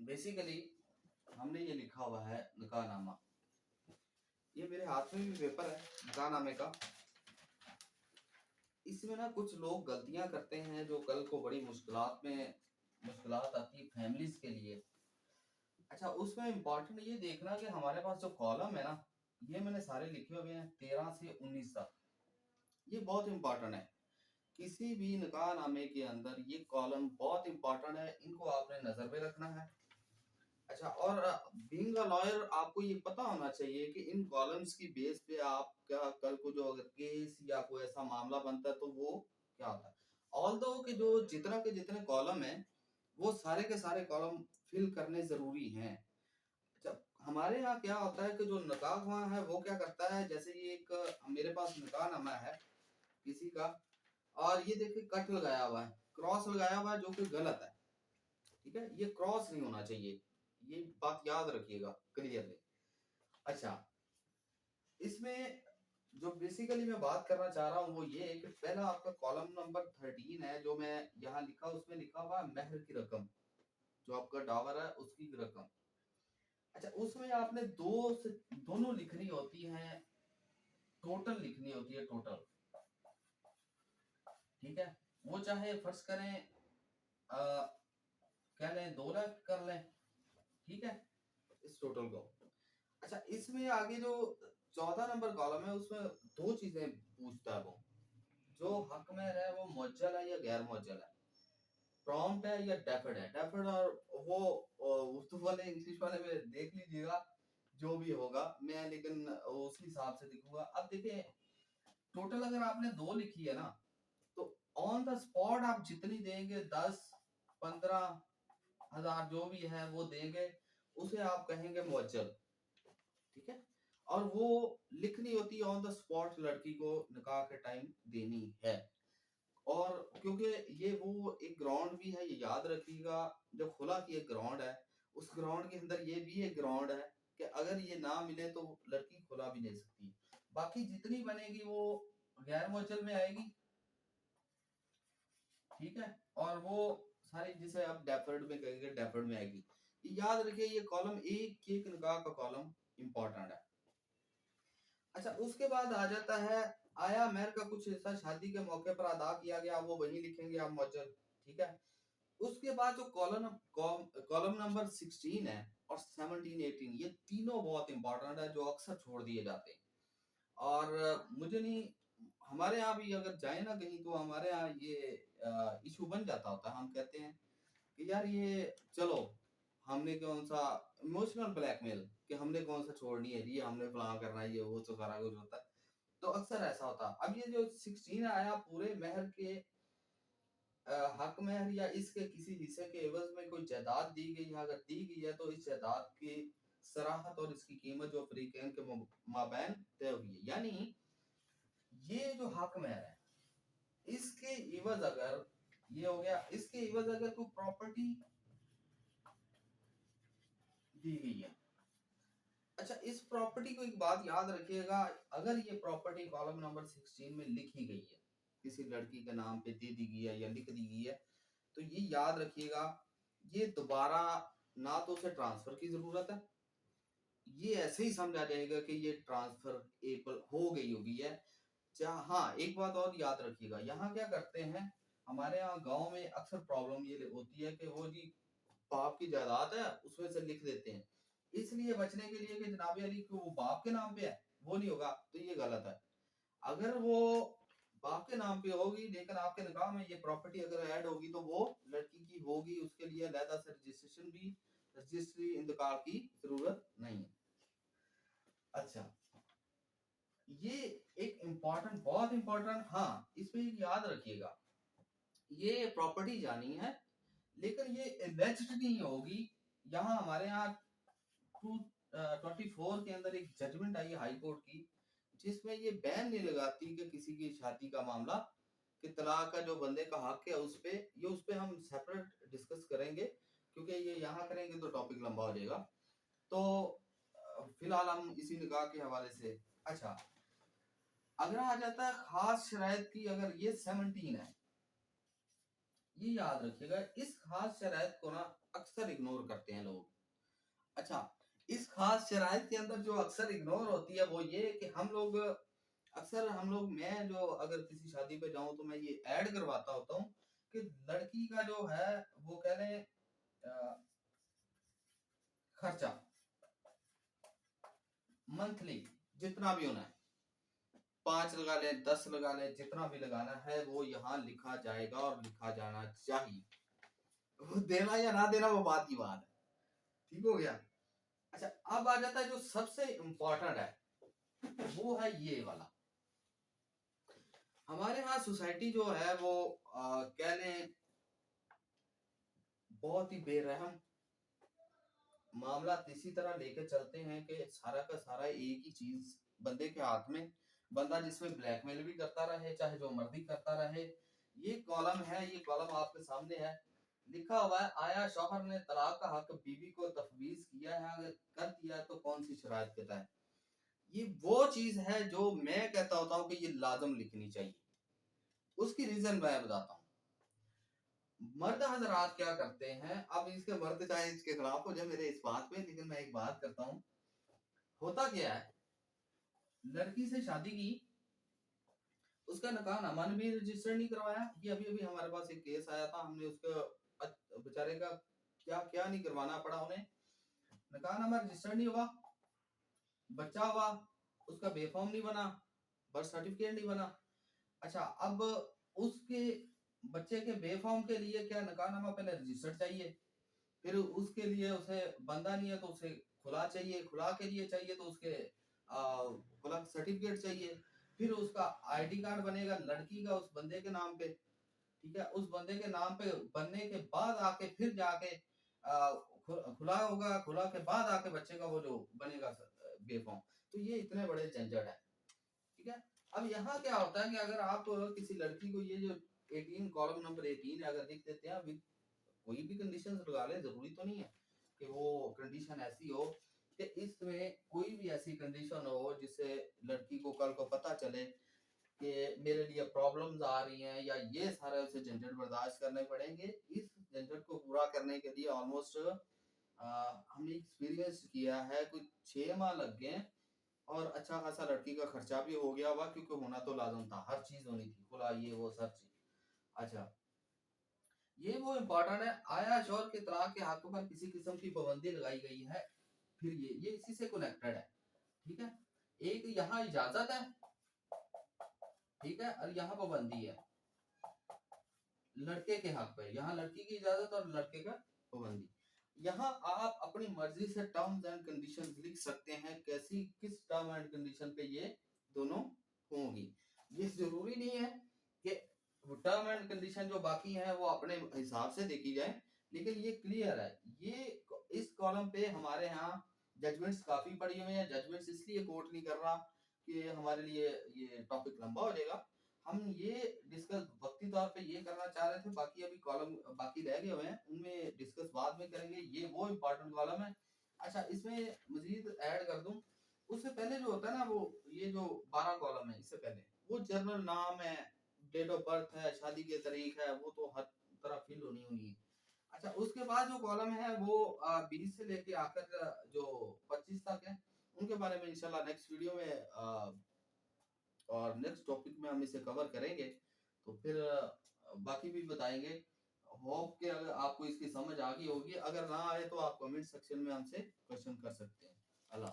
Basically हमने ये लिखा हुआ है निकाहनामा। ये मेरे हाथ में भी पेपर है निकाहनामे का। इसमें ना कुछ लोग गलतियां करते हैं जो कल को बड़ी मुश्किलात आती है फैमिलीज के लिए। अच्छा, उसमें इम्पोर्टेंट ये देखना कि हमारे पास जो कॉलम है ना, ये मैंने सारे लिखे हुए हैं 13 से 19 तक। ये बहुत इंपॉर्टेंट है। किसी भी निकाहनामे के अंदर ये कॉलम बहुत इंपॉर्टेंट है, इनको आपने नजर में रखना है। अच्छा, और बीइंग अ लॉयर आपको ये पता होना चाहिए कि इन कॉलम्स की बेस पे आपका कल को जो अगर केस या कोई ऐसा मामला बनता है तो वो क्या होता है। ऑल्दो कि जो जितना के जितने कॉलम है वो सारे के सारे कॉलम फिल करने जरूरी हैं। अच्छा, हमारे यहाँ क्या होता है कि जो निकाहनामा है वो क्या करता है, जैसे ये एक मेरे पास निकाहनामा है किसी का, और ये देखिए कट लगाया हुआ है, क्रॉस लगाया हुआ है, जो कि गलत है। ठीक है, ये क्रॉस नहीं होना चाहिए, ये बात याद रखिएगा क्लियरली। अच्छा, इसमें जो बेसिकली मैं बात करना चाह रहा हूँ वो ये है कि पहला आपका कॉलम नंबर 13 है जो मैं यहाँ लिखा, उसमें लिखा हुआ महर की रकम, जो आपका डावर है उसकी रकम। अच्छा, उसमें आपने दोनों लिखनी होती है, टोटल लिखनी होती है, टोटल। ठीक है, वो चाहे फर्ज करें क्या लें, 2 लाख कर लें। ठीक है, इस टोटल को। अच्छा, इसमें आगे जो 14 नंबर कॉलम है उसमें 2 चीजें पूछता है वो, जो हक में है वो मुअज्जल है या गैर मुअज्जल है, प्रॉम्प्ट है या डेफर्ड है। डेफर्ड और वो उर्दू वाले इंग्लिश वाले में देख लीजिएगा जो भी होगा, मैं लेकिन उसी हिसाब से लिखूंगा। अब देखिए, टोटल अगर आपने 2 लिखी है ना, तो ऑन द स्पॉट आप जितनी देंगे 10-15 हजार जो भी है वो देंगे, उसे आप कहेंगे मुअज्जल। ठीक है, और वो लिखनी होती है ऑन द स्पॉट, लड़की को निकाह के टाइम देनी है। और क्योंकि ये वो एक ग्राउंड भी है, ये याद रखिएगा, जो खुला की एक ग्राउंड है, उस ग्राउंड के अंदर ये भी एक ग्राउंड है कि अगर ये ना मिले तो लड़की खुला भी ले सकती है। बाकी जितनी बनेगी वो गैर मुअज्जल में आएगी। ठीक है, और वो सारी जिसे आप डेफर्ड में कहेंगे डेफर्ड में आएगी। ये याद रखिए, ये कॉलम एक निकाह का कॉलम इंपॉर्टेंट है। अच्छा, उसके बाद आ जाता है आया मेहर का कुछ हिस्सा शादी के मौके पर अदा किया गया, वो वही लिखेंगे आप मुअज्जल। ठीक है, उसके बाद जो कॉलम नंबर 16 है और 17 18, ये तीनों बहुत इंपॉर्टेंट है जो अक्सर छोड़ दिए जाते हैं। और मुझे नहीं, हमारे यहाँ भी अगर जाए ना कहीं तो हमारे यहाँ ये इशू बन जाता होता है। हम कहते हैं कि यार ये चलो, हमने कौन सा इमोशनल ब्लैकमेल कि हमने कौन सा छोड़नी है, ये हमने फलां करना है, ये वो तो सारा कुछ होता है। तो अक्सर ऐसा होता है। अब ये जो 16 आया, पूरे महर के हक महर या इसके किसी हिस्से के एवज में कोई जायदाद दी गई है, अगर दी गई है तो इस जायदाद की सराहत और इसकी कीमत जो फरीकैन के माबैन तय हुई है। यानी ये जो हक महर है, इसके एवज अगर ये हो गया, इसके एवज अगर कोई प्रॉपर्टी दी गई है। अच्छा, इस प्रॉपर्टी को एक बात याद रखिएगा, अगर ये प्रॉपर्टी कॉलम नंबर 16 में लिखी गई है, किसी लड़की के नाम पे दे दी गई है या लिख दी गई है, तो ये याद रखिएगा, ये दोबारा ना तो उसे ट्रांसफर की जरूरत है, ये ऐसे ही समझा जाएगा कि ये ट्रांसफर एबल हो गई होगी है। हाँ, एक बात और याद रखिएगा, यहाँ क्या करते हैं, हमारे यहाँ गांव में अक्सर प्रॉब्लम ये होती है कि वो जी बाप की जायदाद है उसमें से लिख देते हैं, इसलिए बचने के लिए कि जनाबे अली को वो बाप के नाम पे है, वो नहीं होगा, तो ये गलत है। अगर वो बाप के नाम पे होगी लेकिन आपके निकाह में ये प्रॉपर्टी अगर ऐड होगी तो वो लड़की की होगी, उसके लिए अलहदा से रजिस्ट्रेशन भी, रजिस्ट्री इंतकाल की जरूरत नहीं है। अच्छा, ये एक इम्पोर्टेंट, बहुत इम्पोर्टेंट, हाँ इसमें याद रखिएगा, ये प्रॉपर्टी जानी है लेकिन ये एलिज्ड नहीं होगी। यहाँ हमारे यहाँ 224 के अंदर एक जजमेंट आई है हाई कोर्ट की, जिसमें ये बैन नहीं लगाती कि किसी की शादी का मामला कि तलाक का जो बंदे का हक है उस पे, ये उस पे हम सेपरेट डिस्कस करेंगे, क्योंकि ये यहाँ करेंगे तो टॉपिक लंबा हो जाएगा। तो फिलहाल हम इसी निकाह के हवाले से। अच्छा, अगर आ जाता है खास शराइत की, अगर ये 17 है, ये याद रखिएगा, इस खास शराइत को ना अक्सर इग्नोर करते हैं लोग। अच्छा, इस खास शराइत के अंदर जो अक्सर इग्नोर होती है वो ये कि हम लोग मैं जो अगर किसी शादी पे जाऊं तो मैं ये ऐड करवाता होता हूँ कि लड़की का जो है वो कह लें खर्चा मंथली जितना भी होना है, 5 लगा ले, 10 लगा ले, जितना भी लगाना है वो यहाँ लिखा जाएगा और लिखा जाना चाहिए। वो देना या ना देना वो बात की बात है। ठीक हो गया। अच्छा, अब आ जाता है जो सबसे इंपॉर्टेंट है, वो है ये वाला। हमारे यहाँ सोसाइटी जो है वो कह लें बहुत ही बेरहम मामला इसी तरह लेके चलते हैं कि सारा का सारा एक ही चीज बंदे के हाथ में, बंदा जिसमें ब्लैकमेल भी करता रहे चाहे जो मर्जी करता रहे। ये कॉलम है, ये कॉलम आपके सामने है, लिखा हुआ है आया शौहर ने तलाक का हक बीवी को तफवीज किया है, अगर कर दिया तो कौन सी शराइत के तहत। ये वो चीज है जो मैं कहता होता हूँ कि ये लाजम लिखनी चाहिए। उसकी रीजन मैं बताता हूँ। मर्द हजरात क्या करते हैं, अब इसके मर्द चाहे इसके खिलाफ हो जाए मेरे इस बात पे, लेकिन मैं एक बात करता हूँ। होता क्या है, लड़की से शादी की, उसका निकाहनामा भी रजिस्टर नहीं करवाया। ये अभी अभी हमारे पास एक केस आया था, हमने उसका बेचारे का क्या क्या नहीं करवाना पड़ा उन्हें। निकाहनामा रजिस्टर नहीं हुआ, बच्चा हुआ, उसका बेफॉर्म नहीं बना, बर्थ सर्टिफिकेट नहीं बना। अच्छा, अब उसके बच्चे के बेफॉर्म के लिए क्या निकाहनामा पहले रजिस्टर चाहिए, फिर उसके लिए उसे बंदा नहीं है तो उसे खुला चाहिए, खुला के लिए चाहिए तो उसके खुला सर्टिफिकेट चाहिए, फिर उसका आईडी कार्ड बनेगा लड़की का उस बंदे के नाम पे। ठीक है, उस बंदे के नाम पे बनने के बाद आके फिर जाके खुला होगा, खुला के बाद आके बच्चे का वो जो बनेगा बेफॉर्म। तो ये इतने बड़े झंझट है। ठीक है, अब यहाँ क्या होता है कि अगर आप किसी लड़की को ये जो 18 कॉलम नंबर 18 है अगर लिख देते हैं, कोई भी कंडीशन लगा ले, जरूरी तो नहीं है कि वो कंडीशन ऐसी हो कि इसमें कोई भी ऐसी कंडीशन हो जिससे लड़की को कल को पता चले कि मेरे लिए प्रॉब्लम्स आ रही हैं या ये सारे उसे झंझट बर्दाश्त करने पड़ेंगे। इस झंझट को पूरा करने के लिए ऑलमोस्ट हमने एक्सपीरियंस किया है, कुछ 6 माह लग गए और अच्छा खासा लड़की का खर्चा भी हो गया हुआ, क्योंकि होना तो लाजम था, हर चीज होनी थी, खुला ये वो सब चीज। अच्छा, ये वो इम्पोर्टेंट है, आया शोर के तलाक के हक पर किसी किस्म की पाबंदी लगाई गई है। फिर ये इसी से कनेक्टेड है। ठीक है, एक यहाँ इजाजत है, ठीक है, और यहाँ पाबंदी है लड़के के हक पे, यहाँ लड़की की इजाजत और लड़के का पाबंदी। यहाँ आप अपनी मर्जी से टर्म्स एंड कंडीशंस लिख सकते हैं, कैसी किस टर्म एंड कंडीशन पे ये दोनों होंगी। ये जरूरी नहीं है कि टर्म एंड कंडीशन जो बाकी है वो अपने हिसाब से देखी जाए, लेकिन ये क्लियर है। ये इस कॉलम पे हमारे यहाँ जजमेंट्स काफी पड़ी हुई हैं। जजमेंट्स इसलिए कोर्ट नहीं कर रहा कि हमारे लिए ये टॉपिक लंबा हो जाएगा, हम ये डिस्कस वक्ती तौर पे ये करना चाह रहे थे, बाकी अभी कॉलम बाकी रह गए हुए हैं उनमें डिस्कस बाद में करेंगे। ये वो इम्पोर्टेंट कॉलम है। अच्छा, इसमें मजीद ऐड कर दूं, उससे पहले जो होता है ना वो ये जो 12 कॉलम है, इससे पहले वो जनरल नाम है, डेट ऑफ बर्थ है, शादी की तारीख है, वो तो हर तरह फिल होनी होनी है। अच्छा, उसके बाद जो कॉलम है वो 20 से लेके आकर जो 25 तक है, उनके बारे में इंशाल्लाह नेक्स्ट वीडियो में और नेक्स्ट टॉपिक में हम इसे कवर करेंगे। तो फिर बाकी भी बताएंगे। होप कि अगर आपको इसकी समझ आ गई होगी, अगर ना आए तो आप कमेंट सेक्शन में हमसे क्वेश्चन कर सकते हैं। अल्लाह।